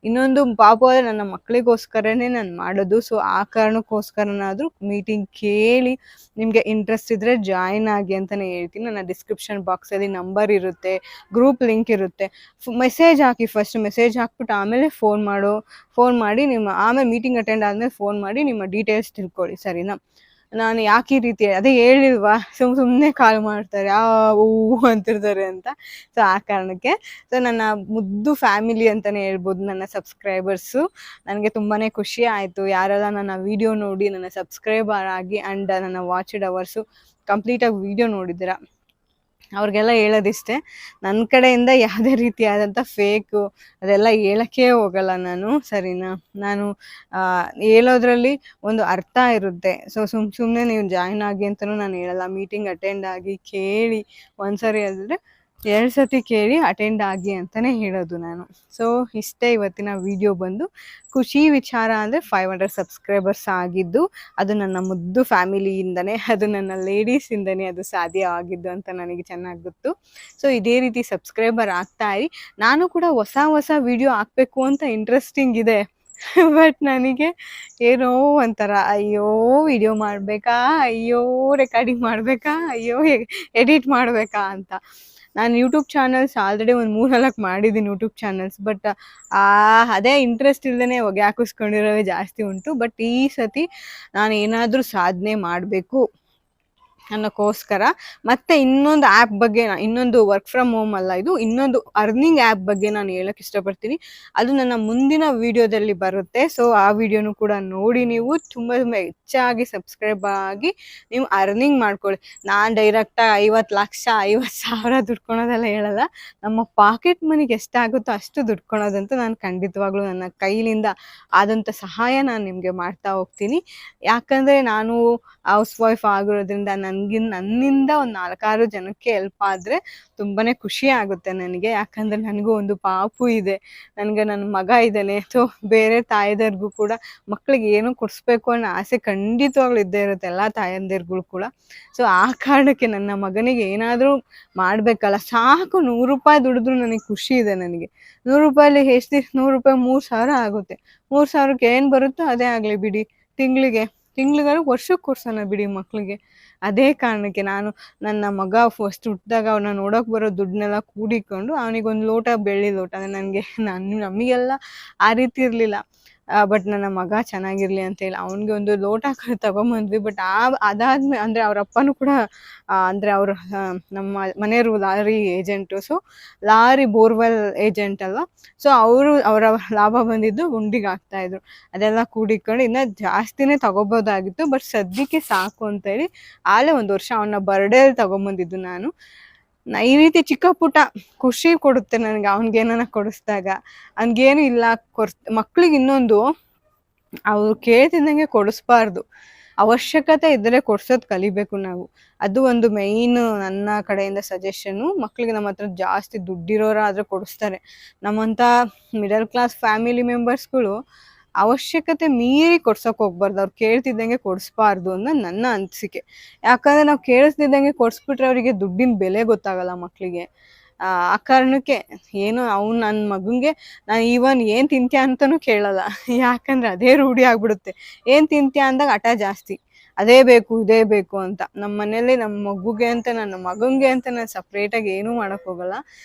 ಇನ್ನೊಂದು ಪಾಪು ಆದರೆ ನನ್ನ ಮಕ್ಕಳಿಗೋಸ್ಕರನೇ ನಾನು ಮಾಡೋದು. ಸೊ ಆ ಕಾರಣಕ್ಕೋಸ್ಕರನಾದರೂ ಮೀಟಿಂಗ್ ಕೇಳಿ ನಿಮಗೆ ಇಂಟ್ರೆಸ್ಟ್ ಇದ್ದರೆ ಜಾಯಿನ್ ಆಗಿ ಅಂತಲೇ ಹೇಳ್ತೀನಿ. ನನ್ನ ಡಿಸ್ಕ್ರಿಪ್ಷನ್ ಬಾಕ್ಸಲ್ಲಿ ನಂಬರ್ ಇರುತ್ತೆ, ಗ್ರೂಪ್ ಲಿಂಕ್ ಇರುತ್ತೆ. ಮೆಸೇಜ್ ಹಾಕಿ, ಫಸ್ಟ್ ಮೆಸೇಜ್ ಹಾಕ್ಬಿಟ್ಟು ಆಮೇಲೆ ಫೋನ್ ಮಾಡಿ ಆಮೇಲೆ ಮೀಟಿಂಗ್ ಅಟೆಂಡ್ ಆದಮೇಲೆ ಫೋನ್ ಮಾಡಿ ನಿಮ್ಮ ಡೀಟೇಲ್ಸ್ ತಿಳ್ಕೊಳ್ಳಿ, ಸರಿನಾ. ನಾನು ಯಾಕೆ ಈ ರೀತಿ ಅದೇ ಹೇಳಿಲ್ವಾ, ಸುಮ್ಮನೆ ಕಾಲ್ ಮಾಡ್ತಾರೆ ಅಂತಿರ್ತಾರೆ ಅಂತ. ಸೊ ಆ ಕಾರಣಕ್ಕೆ. ಸೊ ನನ್ನ ಮುದ್ದು ಫ್ಯಾಮಿಲಿ ಅಂತಲೇ ಹೇಳ್ಬೋದು ನನ್ನ ಸಬ್ಸ್ಕ್ರೈಬರ್ಸು. ನನಗೆ ತುಂಬಾ ಖುಷಿ ಆಯಿತು ಯಾರೆಲ್ಲ ನನ್ನ ವಿಡಿಯೋ ನೋಡಿ ನನ್ನ ಸಬ್ಸ್ಕ್ರೈಬರ್ ಆಗಿ ಆ್ಯಂಡ್ ನನ್ನ ವಾಚ್ಡ್ ಅವರ್ಸು ಕಂಪ್ಲೀಟಾಗಿ ವಿಡಿಯೋ ನೋಡಿದ್ದೀರಾ. ಅವ್ರಿಗೆಲ್ಲ ಹೇಳೋದಿಷ್ಟೇ, ನನ್ನ ಕಡೆಯಿಂದ ಯಾವುದೇ ರೀತಿಯಾದಂಥ ಫೇಕು ಅದೆಲ್ಲ ಹೇಳೋಕ್ಕೆ ಹೋಗಲ್ಲ ನಾನು, ಸರಿನಾ. ನಾನು ಹೇಳೋದ್ರಲ್ಲಿ ಒಂದು ಅರ್ಥ ಇರುತ್ತೆ. ಸೊ ಸುಮ್ಮನೆ ನೀವು ಜಾಯಿನ್ ಆಗಿ ಅಂತಲೂ ನಾನು ಹೇಳಲ್ಲ. ಮೀಟಿಂಗ್ ಅಟೆಂಡ್ ಆಗಿ ಕೇಳಿ ಒಂದ್ಸರಿ ಆದರೆ 2 ಸತಿ ಕೇಳಿ ಅಟೆಂಡ್ ಆಗಿ ಅಂತಲೇ ಹೇಳೋದು ನಾನು. ಸೊ ಇಷ್ಟೇ ಇವತ್ತಿನ ವಿಡಿಯೋ ಬಂದು. ಖುಷಿ ವಿಚಾರ ಅಂದರೆ 500 ಸಬ್ಸ್ಕ್ರೈಬರ್ಸ್ ಆಗಿದ್ದು ಅದು ನನ್ನ ಮುದ್ದು ಫ್ಯಾಮಿಲಿಯಿಂದನೇ, ಅದು ನನ್ನ ಲೇಡೀಸಿಂದನೇ ಅದು ಸಾಧ್ಯ ಆಗಿದ್ದು ಅಂತ ನನಗೆ ಚೆನ್ನಾಗಿ ಗೊತ್ತು. ಸೊ ಇದೇ ರೀತಿ ಸಬ್ಸ್ಕ್ರೈಬರ್ ಆಗ್ತಾ ಇರಿ. ನಾನು ಕೂಡ ಹೊಸ ಹೊಸ ವಿಡಿಯೋ ಹಾಕಬೇಕು ಅಂತ ಇಂಟ್ರೆಸ್ಟಿಂಗ್ ಇದೆ. ಬಟ್ ನನಗೆ ಏನೋ ಒಂಥರ ಅಯ್ಯೋ ವಿಡಿಯೋ ಮಾಡಬೇಕಾ, ಅಯ್ಯೋ ರೆಕಾರ್ಡಿಂಗ್ ಮಾಡಬೇಕಾ, ಅಯ್ಯೋ ಎಡಿಟ್ ಮಾಡಬೇಕಾ ಅಂತ. ನಾನು ಯೂಟ್ಯೂಬ್ ಚಾನಲ್ಸ್ ಆಲ್ರೆಡಿ ಒಂದು 3-4 ಮಾಡಿದ್ದೀನಿ ಯೂಟ್ಯೂಬ್ ಚಾನಲ್ಸ್. ಬಟ್ ಅದೇ ಇಂಟ್ರೆಸ್ಟ್ ಇಲ್ಲದೇ ಹೊಗೆ ಹಾಕಿಸ್ಕೊಂಡಿರೋವೇ ಜಾಸ್ತಿ ಉಂಟು. ಬಟ್ ಈ ಸತಿ ನಾನು ಏನಾದರೂ ಸಾಧನೆ ಮಾಡಬೇಕು ಅನ್ನೋಕ್ಕೋಸ್ಕರ ಮತ್ತು ಇನ್ನೊಂದು ಆ್ಯಪ್ ಬಗ್ಗೆ, ಇನ್ನೊಂದು ವರ್ಕ್ ಫ್ರಮ್ ಹೋಮ್ ಅಲ್ಲ ಇದು, ಇನ್ನೊಂದು ಅರ್ನಿಂಗ್ ಆ್ಯಪ್ ಬಗ್ಗೆ ನಾನು ಹೇಳೋಕ್ಕೆ ಇಷ್ಟಪಡ್ತೀನಿ. ಅದು ನನ್ನ ಮುಂದಿನ ವೀಡಿಯೋದಲ್ಲಿ ಬರುತ್ತೆ. ಸೊ ಆ ವಿಡಿಯೋನು ಕೂಡ ನೋಡಿ ನೀವು ತುಂಬ ಹೆಚ್ಚಾಗಿ ಸಬ್ಸ್ಕ್ರೈಬ್ ಆಗಿ ನೀವು ಅರ್ನಿಂಗ್ ಮಾಡ್ಕೊಳ್ಳಿ. ನಾನು ಡೈರೆಕ್ಟಾಗಿ 50 ಲಕ್ಷ 50,000 ದುಡ್ಕೊಳೋದೆಲ್ಲ ಹೇಳಲ್ಲ. ನಮ್ಮ ಪಾಕೆಟ್ ಮನಿಗೆ ಎಷ್ಟಾಗುತ್ತೋ ಅಷ್ಟು ದುಡ್ಕೊಳೋದಂತ ನಾನು ಖಂಡಿತವಾಗ್ಲೂ ನನ್ನ ಕೈಲಿಂದ ಆದಂಥ ಸಹಾಯ ನಾನು ನಿಮಗೆ ಮಾಡ್ತಾ ಹೋಗ್ತೀನಿ. ಯಾಕಂದರೆ ನಾನು ಹೌಸ್ ವೈಫ್ ಆಗಿರೋದ್ರಿಂದ ನನ್ನಿಂದ ಒಂದು 4-6 ಜನಕ್ಕೆ ಹೆಲ್ಪ್ ಆದರೆ ತುಂಬಾ ಖುಷಿ ಆಗುತ್ತೆ ನನಗೆ. ಯಾಕಂದರೆ ನನಗೂ ಒಂದು ಪಾಪು ಇದೆ, ನನಗೆ ನನ್ನ ಮಗ ಇದ್ದಾನೆ. ಸೊ ಬೇರೆ ತಾಯಂದಿರಿಗೂ ಕೂಡ ಮಕ್ಕಳಿಗೆ ಏನೋ ಕೊಡಿಸ್ಬೇಕು ಅನ್ನೋ ಆಸೆ ಖಂಡಿತವಾಗ್ಲೂ ಇದ್ದೇ ಇರುತ್ತೆ ಎಲ್ಲ ತಾಯಂದಿರ್ಗಳು ಕೂಡ. ಸೊ ಆ ಕಾರಣಕ್ಕೆ ನನ್ನ ಮಗನಿಗೆ ಏನಾದರೂ ಮಾಡಬೇಕಲ್ಲ, ಸಾಕು 100 ರೂಪಾಯಿ ದುಡಿದ್ರು ನನಗೆ ಖುಷಿ ಇದೆ. ನನಗೆ 100 ರೂಪಾಯಲ್ಲಿ ಎಷ್ಟು, 100 ರೂಪಾಯಿ 3,000 ಆಗುತ್ತೆ. 3,000ಕ್ಕೆ ಏನು ಬರುತ್ತೋ ಅದೇ ಆಗಲಿ ಬಿಡಿ, ತಿಂಗಳಿಗಾರು ವರ್ಷಕ್ಕೆ ಕೊಡ್ಸೋಣ ಬಿಡಿ ಮಕ್ಕಳಿಗೆ. ಅದೇ ಕಾರಣಕ್ಕೆ ನಾನು ನನ್ನ ಮಗ ಫಸ್ಟ್ ಹುಟ್ಟಿದಾಗ ಅವನ್ನ ನೋಡೋಕೆ ಬರೋ ದುಡ್ಡನ್ನೆಲ್ಲ ಕೂಡಿಕೊಂಡು ಅವನಿಗೊಂದು ಲೋಟ, ಬೆಳ್ಳಿ ಲೋಟ, ನಮಗೆಲ್ಲ ಆ ರೀತಿ ಇರಲಿಲ್ಲ. ಬಟ್ ನನ್ನ ಮಗ ಚೆನ್ನಾಗಿರಲಿ ಅಂತೇಳಿ ಅವನಿಗೆ ಒಂದು ಲೋಟ ತಗೊಂಬಂದ್ವಿ. ಬಟ್ ಅದಾದ್ಮೇಲೆ ಅಂದರೆ ಅವ್ರ ಅಪ್ಪನೂ ಕೂಡ ಅಂದರೆ ಅವರು ನಮ್ಮ ಮನೆಯವರು lorry agent. So lorry borewell agent ಅಲ್ವಾ. ಸೊ ಅವರ ಲಾಭ ಬಂದಿದ್ದು ಉಂಡಿಗೆ ಹಾಕ್ತಾಯಿದ್ರು. ಅದೆಲ್ಲ ಕೂಡಿಕೊಂಡು ಇನ್ನೂ ಜಾಸ್ತಿನೇ ತಗೋಬೋದಾಗಿತ್ತು. ಬಟ್ ಸದ್ಯಕ್ಕೆ ಸಾಕು ಅಂತೇಳಿ ಆಲೇ 1 ವರ್ಷ ಅವನ ಬರ್ಡೇಲಿ ತಗೊಂಬಂದಿದ್ದು ನಾನು. ಈ ರೀತಿ ಚಿಕ್ಕ ಪುಟ್ಟ ಖುಷಿ ಕೊಡುತ್ತೆ ನನಗೆ ಅವ್ನಿಗೇನ ಕೊಡಿಸ್ದಾಗ. ಅವ್ನಿಗೇನು ಇಲ್ಲ ಮಕ್ಳಿಗೆ ಇನ್ನೊಂದು, ಅವ್ರು ಕೇಳ್ತಿದ್ದಂಗೆ ಕೊಡಿಸ್ಬಾರ್ದು. ಅವಶ್ಯಕತೆ ಇದ್ದರೆ ಕೊಡ್ಸೋದು ಕಲಿಬೇಕು ನಾವು. ಅದು ಒಂದು ಮೇಯ್ನ್ ನನ್ನ ಕಡೆಯಿಂದ ಸಜೆಷನ್ನು. ಮಕ್ಕಳಿಗೆ ನಮ್ಮ ಹತ್ರ ಜಾಸ್ತಿ ದುಡ್ಡಿರೋರಾದರೆ ಕೊಡಿಸ್ತಾರೆ. ನಮ್ಮಂಥ ಮಿಡಲ್ ಕ್ಲಾಸ್ ಫ್ಯಾಮಿಲಿ ಮೆಂಬರ್ಸ್ಗಳು ಅವಶ್ಯಕತೆ ಮೀರಿ ಕೊಡ್ಸೋಕೆ ಹೋಗ್ಬಾರ್ದು. ಅವ್ರು ಕೇಳ್ತಿದ್ದಂಗೆ ಕೊಡಿಸ್ಬಾರ್ದು ಅನ್ನೋದು ನನ್ನ ಅನಿಸಿಕೆ. ಯಾಕಂದರೆ ನಾವು ಕೇಳಿಸ್ತಿದ್ದಂಗೆ ಕೊಡಿಸ್ಬಿಟ್ರೆ ಅವರಿಗೆ ದುಡ್ಡಿನ ಬೆಲೆ ಗೊತ್ತಾಗಲ್ಲ ಮಕ್ಕಳಿಗೆ. ಆ ಕಾರಣಕ್ಕೆ ಏನು ನನ್ನ ಮಗನಿಗೆ ನಾನು ಈವನ್ ಏನು ತಿಂತ್ಯಾ ಅಂತಲೂ ಕೇಳಲ್ಲ. ಯಾಕಂದರೆ ಅದೇ ರೂಢಿ ಆಗಿಬಿಡುತ್ತೆ. ಏನು ತಿಂತ್ಯಾ ಅಂದಾಗ ಹಠ ಜಾಸ್ತಿ, ಅದೇ ಬೇಕು ಇದೇ ಬೇಕು ಅಂತ. ನಮ್ಮ ಮನೇಲಿ ನಮ್ಮ ಮಗುಗೆ ಅಂತ, ನನ್ನ ಮಗನಿಗೆ ಅಂತ ನಾನು ಸಪ್ರೇಟಾಗಿ ಏನೂ ಮಾಡೋಕ್ಕೋಗಲ್ಲ.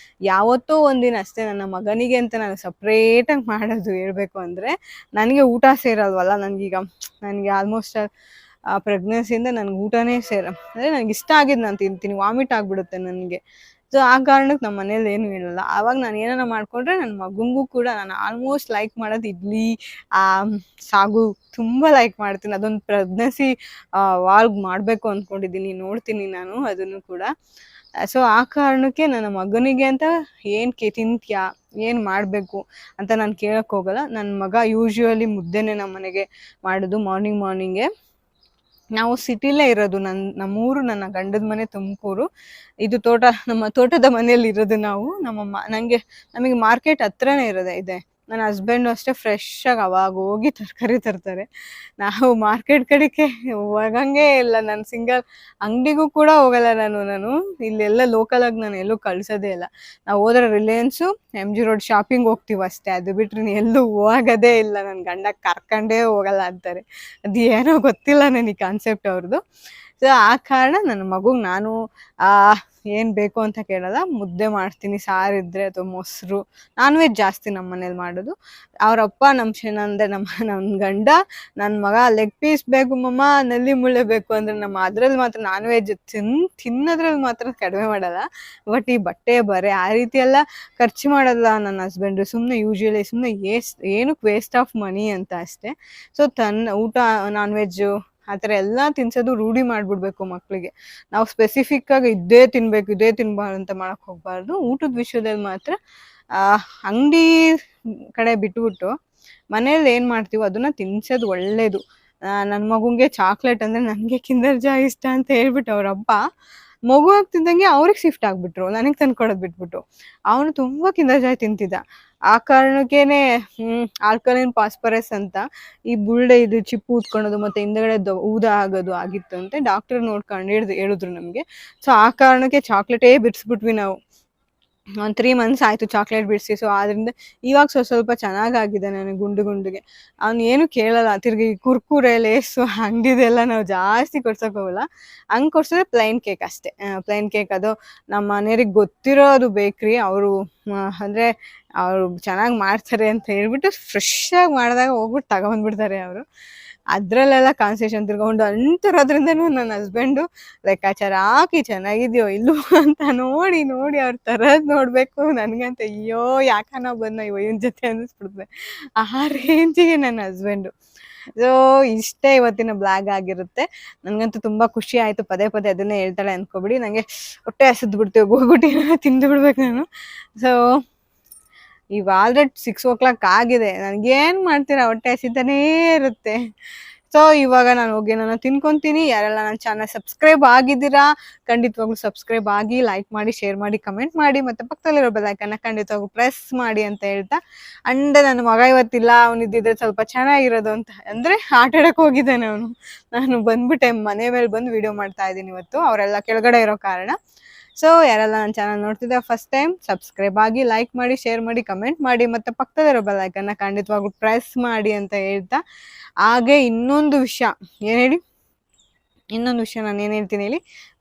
ಯಾವತ್ತೋ ಒಂದಿನ ಅಷ್ಟೇ ನನ್ನ ಮಗನಿಗೆ ಅಂತ ನಾನು ಸಪ್ರೇಟಾಗಿ ಮಾಡೋದು. ಹೇಳಬೇಕು ಅಂದರೆ ನನಗೆ ಊಟ ಸೇರಲ್ವಲ್ಲ. ನನಗೆ ಆಲ್ಮೋಸ್ಟ್ ಪ್ರೆಗ್ನೆನ್ಸಿಯಿಂದ ನನಗೆ ಊಟನೇ ಅಂದರೆ ನನಗೆ ಇಷ್ಟ ಆಗಿದ್ದು ನಾನು ತಿಂತೀನಿ, ವಾಮಿಟ್ ಆಗಿಬಿಡುತ್ತೆ ನನಗೆ. ಸೊ ಆ ಕಾರಣಕ್ಕೆ ನಮ್ಮ ಮನೇಲಿ ಏನು ಹೇಳಲ್ಲ. ಆವಾಗ ನಾನು ಏನಾರ ಮಾಡಿಕೊಂಡ್ರೆ ನನ್ನ ಮಗನಿಗೂ ಕೂಡ ನಾನು ಆಲ್ಮೋಸ್ಟ್ ಲೈಕ್ ಮಾಡೋದು ಇಡ್ಲಿ, ಸಾಗು ತುಂಬ ಲೈಕ್ ಮಾಡ್ತೀನಿ. ಅದೊಂದು ಪ್ರೆಗ್ನೆನ್ಸಿ ವಾಲ್ಗ್ ಮಾಡಬೇಕು ಅಂದ್ಕೊಂಡಿದ್ದೀನಿ, ನೋಡ್ತೀನಿ ನಾನು ಅದನ್ನು ಕೂಡ. ಸೊ ಆ ಕಾರಣಕ್ಕೆ ನನ್ನ ಮಗನಿಗೆ ಅಂತ ಏನು ತಿಂತ್ಯಾ, ಏನು ಮಾಡಬೇಕು ಅಂತ ನಾನು ಕೇಳೋಕ್ಕೆ ಹೋಗಲ್ಲ. ನನ್ನ ಮಗ ಯೂಶ್ವಲಿ ಮುದ್ದೆನೇ ನಮ್ಮ ಮನೆಗೆ ಮಾಡೋದು ಮಾರ್ನಿಂಗ್ಗೆ. ನಾವು ಸಿಟಿಲೇ ಇರೋದು. ನಮ್ಮೂರು, ನನ್ನ ಗಂಡದ ಮನೆ ತುಮಕೂರು. ಇದು ನಮ್ಮ ತೋಟದ ಮನೆಯಲ್ಲಿ ಇರೋದು ನಾವು. ನಮಗೆ ಮಾರ್ಕೆಟ್ ಹತ್ರನೇ ಇದೆ. ನನ್ನ ಹಸ್ಬೆಂಡು ಅಷ್ಟೇ ಫ್ರೆಶ್ಶಾಗಿ ಅವಾಗ ಹೋಗಿ ತರಕಾರಿ ತರ್ತಾರೆ. ನಾವು ಮಾರ್ಕೆಟ್ ಕಡೆಗೆ ಹೋಗಂಗೆ ಇಲ್ಲ. ನಾನು ಸಿಂಗಲ್ ಅಂಗಡಿಗೂ ಕೂಡ ಹೋಗಲ್ಲ. ನಾನು ಇಲ್ಲೆಲ್ಲ ಲೋಕಲಾಗಿ ನಾನು ಎಲ್ಲೂ ಕಳಿಸೋದೇ ಇಲ್ಲ. ನಾವು ಹೋದ್ರೆ ರಿಲಯನ್ಸು, MG ರೋಡ್ ಶಾಪಿಂಗ್ ಹೋಗ್ತೀವಿ ಅಷ್ಟೇ. ಅದು ಬಿಟ್ಟರೆ ಎಲ್ಲೂ ಹೋಗೋದೇ ಇಲ್ಲ. ನನ್ನ ಗಂಡ ಕರ್ಕೊಂಡೇ ಹೋಗಲ್ಲ ಅಂತಾರೆ. ಅದು ಏನೋ ಗೊತ್ತಿಲ್ಲ ನನಗೆ ಕಾನ್ಸೆಪ್ಟ್ ಅವ್ರದ್ದು. ಸೊ ಆ ಕಾರಣ ನನ್ನ ಮಗುಗೆ ನಾನು ಏನು ಬೇಕು ಅಂತ ಕೇಳಲ್ಲ. ಮುದ್ದೆ ಮಾಡ್ತೀನಿ, ಸಾರಿದ್ರೆ ಅಥವಾ ಮೊಸರು. ನಾನ್ ವೆಜ್ ಜಾಸ್ತಿ ನಮ್ಮ ಮನೇಲಿ ಮಾಡೋದು. ಅವರಪ್ಪ ನಮ್ಮ ಗಂಡ, ನನ್ನ ಮಗ ಲೆಗ್ ಪೀಸ್ ಬೇಕು ಮಮ್ಮ, ನಲ್ಲಿ ಮುಳ್ಳೆ ಬೇಕು ಅಂದರೆ ಅದ್ರಲ್ಲಿ ಮಾತ್ರ ನಾನ್ ವೆಜ್ ತಿನ್ನೋದ್ರಲ್ಲಿ ಮಾತ್ರ ಕಡಿಮೆ ಮಾಡಲ್ಲ. ಬಟ್ ಈ ಬಟ್ಟೆ ಬರೆ ಆ ರೀತಿ ಎಲ್ಲ ಖರ್ಚು ಮಾಡೋಲ್ಲ ನನ್ನ ಹಸ್ಬೆಂಡು. ಯೂಶ್ವಲಿ ಏನಕ್ಕೆ ವೇಸ್ಟ್ ಆಫ್ ಮನಿ ಅಂತ ಅಷ್ಟೇ. ಸೊ ಊಟ ನಾನ್ ವೆಜ್ಜು ಆ ಥರ ಎಲ್ಲ ತಿನ್ಸೋದು ರೂಢಿ ಮಾಡಿಬಿಡ್ಬೇಕು ಮಕ್ಕಳಿಗೆ. ನಾವು ಸ್ಪೆಸಿಫಿಕ್ಕಾಗಿ ಇದೇ ತಿನ್ಬಾರ್ದು ಅಂತ ಮಾಡೋಕ್ಕೆ ಹೋಗ್ಬಾರ್ದು. ಊಟದ ವಿಷಯದಲ್ಲಿ ಮಾತ್ರ ಅಂಗಡಿ ಕಡೆ ಬಿಟ್ಬಿಟ್ಟು ಮನೇಲಿ ಏನು ಮಾಡ್ತೀವೋ ಅದನ್ನು ತಿನ್ಸೋದು ಒಳ್ಳೆಯದು. ನನ್ನ ಮಗುಗೆ ಚಾಕ್ಲೇಟ್ ಅಂದರೆ ನನಗೆ ಕಿಂಡರ್ ಜಾಯ್ ಇಷ್ಟ ಅಂತ ಹೇಳ್ಬಿಟ್ಟು ಅವರಪ್ಪ ಮಗು ಆಗ್ತಿದ್ದಂಗೆ ಅವ್ರಿಗೆ ಶಿಫ್ಟ್ ಆಗ್ಬಿಟ್ರು, ನನಗೆ ತಂದ್ಕೊಡೋದು ಬಿಟ್ಬಿಟ್ಟು. ಅವನು ತುಂಬಾ ಕಿಂಡರ್ ಜಾಯ್ ತಿಂತಿದ್ದ. ಆ ಕಾರಣಕ್ಕೇನೆ ಆಲ್ಕಲೈನ್ ಫಾಸ್ಫರಸ್ ಅಂತ ಈ ಬುಳ್ಳೆ ಇದು ಚಿಪ್ಪು ಊದ್ಕೊಳೋದು ಮತ್ತೆ ಹಿಂದಗಡೆ ಊದ ಆಗೋದು ಆಗಿತ್ತಂತೆ. ಡಾಕ್ಟರ್ ನೋಡ್ಕೊಂಡು ಹೇಳಿದ್ರು ನಮ್ಗೆ. ಸೊ ಆ ಕಾರಣಕ್ಕೆ ಚಾಕ್ಲೇಟೇ ಬಿಡಿಸ್ಬಿಟ್ವಿ ನಾವು. ಒಂದು 3 ಮಂತ್ಸ್ ಆಯ್ತು ಚಾಕ್ಲೇಟ್ ಬಿಡಿಸಿ. ಸೊ ಆದ್ರಿಂದ ಇವಾಗ ಸ್ವಲ್ಪ ಚೆನ್ನಾಗಾಗಿದೆ ನನಗೆ ಗುಂಡಿಗೆ. ಅವ್ನು ಏನು ಕೇಳಲ್ಲ. ತಿರ್ಗಿ ಕುರ್ಕುರೆ ಲೇಸು ಅಂಗಡಿದೆಲ್ಲ ನಾವು ಜಾಸ್ತಿ ಕೊಡ್ಸಕ್ ಹೋಗಲ್ಲ. ಹಂಗೆ ಕೊಡ್ಸಿದ್ರೆ ಪ್ಲೈನ್ ಕೇಕ್ ಅಷ್ಟೇ. ಪ್ಲೈನ್ ಕೇಕ್ ಅದು ನಮ್ಮ ಮನೆಯವ್ರಿಗೆ ಗೊತ್ತಿರೋದು ಬೇಕ್ರಿ. ಅವರು ಅಂದ್ರೆ ಅವರು ಚೆನ್ನಾಗಿ ಮಾಡ್ತಾರೆ ಅಂತ ಹೇಳ್ಬಿಟ್ಟು ಫ್ರೆಶ್ ಆಗಿ ಮಾಡಿದಾಗ ಹೋಗ್ಬಿಟ್ಟು ತಗೊಂಡ್ಬಿಡ್ತಾರೆ ಅವರು. ಅದ್ರಲ್ಲೆಲ್ಲ ಕಾನ್ಸೆಷನ್ ತಿರ್ಕೊಂಡು ಅಂತರೋದ್ರಿಂದನೂ ನನ್ನ ಹಸ್ಬೆಂಡು ಲೆಕ್ಕಾಚಾರ ಹಾಕಿ ಚೆನ್ನಾಗಿದ್ಯೋ ಇಲ್ಲೋ ಅಂತ ನೋಡಿ ಅವ್ರ ತರದ್ ನೋಡ್ಬೇಕು. ನನ್ಗಂತ ಅಯ್ಯೋ ಯಾಕನ ಬಂದ ಇವನ್ ಜೊತೆ ಅನ್ನಿಸ್ಬಿಡ್ತದೆ. ಆ ರೇಂಜಿಗೆ ನನ್ನ ಹಸ್ಬೆಂಡು. ಸೊ ಇಷ್ಟೇ ಇವತ್ತಿನ ಬ್ಲಾಗ್ ಆಗಿರುತ್ತೆ. ನನ್ಗಂತೂ ತುಂಬಾ ಖುಷಿ ಆಯ್ತು. ಪದೇ ಅದನ್ನೇ ಹೇಳ್ತಾಳೆ ಅನ್ಕೋಬಿಡಿ. ನಂಗೆ ಹೊಟ್ಟೆ ಹಸಿದ್ ಬಿಡ್ತೀವಿ, ಹೋಗ್ಬಿಟ್ಟು ತಿಂದು ಬಿಡ್ಬೇಕು ನಾನು. ಸೊ ಈಗ ಆಲ್ರೆಡಿ 6 o'clock ಆಗಿದೆ. ನನ್ಗೇನ್ ಮಾಡ್ತೀರಾ, ಹೊಟ್ಟೆ ಹಸಿತಾನೇ ಇರುತ್ತೆ. ಸೊ ಇವಾಗ ನಾನು ಹೋಗಿ ನಾನು ತಿನ್ಕೊಂತೀನಿ. ಯಾರೆಲ್ಲ ನನ್ನ ಚಾನಲ್ ಸಬ್ಸ್ಕ್ರೈಬ್ ಆಗಿದ್ದೀರಾ ಖಂಡಿತವಾಗ್ಲೂ ಸಬ್ಸ್ಕ್ರೈಬ್ ಆಗಿ, ಲೈಕ್ ಮಾಡಿ, ಶೇರ್ ಮಾಡಿ, ಕಮೆಂಟ್ ಮಾಡಿ, ಮತ್ತೆ ಪಕ್ಕದಲ್ಲಿರೋ ಬೆಲ್ ಐಕಾನ್ನ ಖಂಡಿತವಾಗ್ಲೂ ಪ್ರೆಸ್ ಮಾಡಿ ಅಂತ ಹೇಳ್ತಾ. ಅಂಡ್ ನನ್ನ ಮಗ ಇವತ್ತಿಲ್ಲ, ಅವನಿದ್ದಿದ್ರೆ ಸ್ವಲ್ಪ ಚೆನ್ನಾಗಿರೋದು ಅಂತ. ಅಂದ್ರೆ ಆಟ ಆಡಕ್ ಹೋಗಿದ್ದಾನೆ ಅವನು. ನಾನು ಬಂದ್ಬಿಟ್ಟೆ ಮನೆ ಮೇಲೆ ಬಂದು ವಿಡಿಯೋ ಮಾಡ್ತಾ ಇದ್ದೀನಿ ಇವತ್ತು, ಅವರೆಲ್ಲ ಕೆಳಗಡೆ ಇರೋ ಕಾರಣ. ಸೊ ಯಾರೆಲ್ಲ ನನ್ನ ಚಾನಲ್ ನೋಡ್ತಿದ್ದೆ ಫಸ್ಟ್ ಟೈಮ್ ಸಬ್ಸ್ಕ್ರೈಬ್ ಆಗಿ, ಲೈಕ್ ಮಾಡಿ, ಶೇರ್ ಮಾಡಿ, ಕಮೆಂಟ್ ಮಾಡಿ, ಮತ್ತೆ ಪಕ್ಕದಲ್ಲಿರೋ ಬೆಲ್ ಐಕಾನ್ನ ಖಂಡಿತವಾಗ್ಲೂ ಪ್ರೆಸ್ ಮಾಡಿ ಅಂತ ಹೇಳ್ತಾ. ಹಾಗೆ ಇನ್ನೊಂದು ವಿಷಯ ನಾನು ಏನು ಹೇಳ್ತೀನಿ ಹೇಳಿ,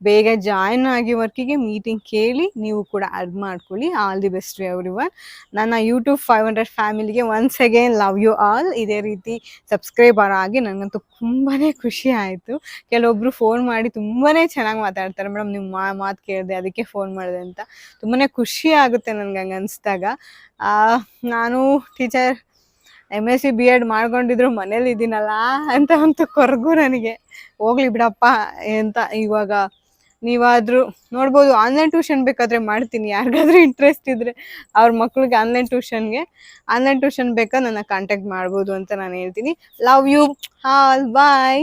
ಬೇಗ ಜಾಯಿನ್ ಆಗಿ ವರ್ಕಿಗೆ, ಮೀಟಿಂಗ್ ಕೇಳಿ ನೀವು ಕೂಡ ಅರ್ನ್ ಮಾಡ್ಕೊಳ್ಳಿ. ಆಲ್ ದಿ ಬೆಸ್ಟ್ ರೀ ಎವ್ರಿವನ್. ನನ್ನ ಯೂಟ್ಯೂಬ್ 500 ಫ್ಯಾಮಿಲಿಗೆ once again love you all. ಇದೇ ರೀತಿ ಸಬ್ಸ್ಕ್ರೈಬರ್ ಆಗಿ ನನಗಂತೂ ತುಂಬಾ ಖುಷಿ ಆಯಿತು. ಕೆಲವೊಬ್ರು ಫೋನ್ ಮಾಡಿ ತುಂಬಾ ಚೆನ್ನಾಗಿ ಮಾತಾಡ್ತಾರೆ, ಮೇಡಮ್ ನಿಮ್ಮ ಮಾತು ಕೇಳಿದೆ ಅದಕ್ಕೆ ಫೋನ್ ಮಾಡಿದೆ ಅಂತ. ತುಂಬಾ ಖುಷಿ ಆಗುತ್ತೆ ನನಗೆ ಹಂಗೆ ಅನಿಸ್ದಾಗ. ನಾನು ಟೀಚರ್ MSc B.Ed ಮಾಡ್ಕೊಂಡಿದ್ರು ಮನೇಲಿ ಇದ್ದೀನಲ್ಲ ಅಂತ ಅಂತೂ ಕೊರಗು ನನಗೆ. ಹೋಗ್ಲಿ ಬಿಡಪ್ಪ ಅಂತ. ಇವಾಗ ನೀವಾದ್ರೂ ನೋಡ್ಬೋದು, ಆನ್ಲೈನ್ ಟ್ಯೂಷನ್ ಬೇಕಾದ್ರೆ ಮಾಡ್ತೀನಿ. ಯಾರಿಗಾದ್ರೂ ಇಂಟ್ರೆಸ್ಟ್ ಇದ್ರೆ ಅವ್ರ ಮಕ್ಳಿಗೆ ಆನ್ಲೈನ್ ಟ್ಯೂಷನ್ ಬೇಕಾ ನನ್ನ ಕಾಂಟ್ಯಾಕ್ಟ್ ಮಾಡ್ಬೋದು ಅಂತ ನಾನು ಹೇಳ್ತೀನಿ. Love you all, bye.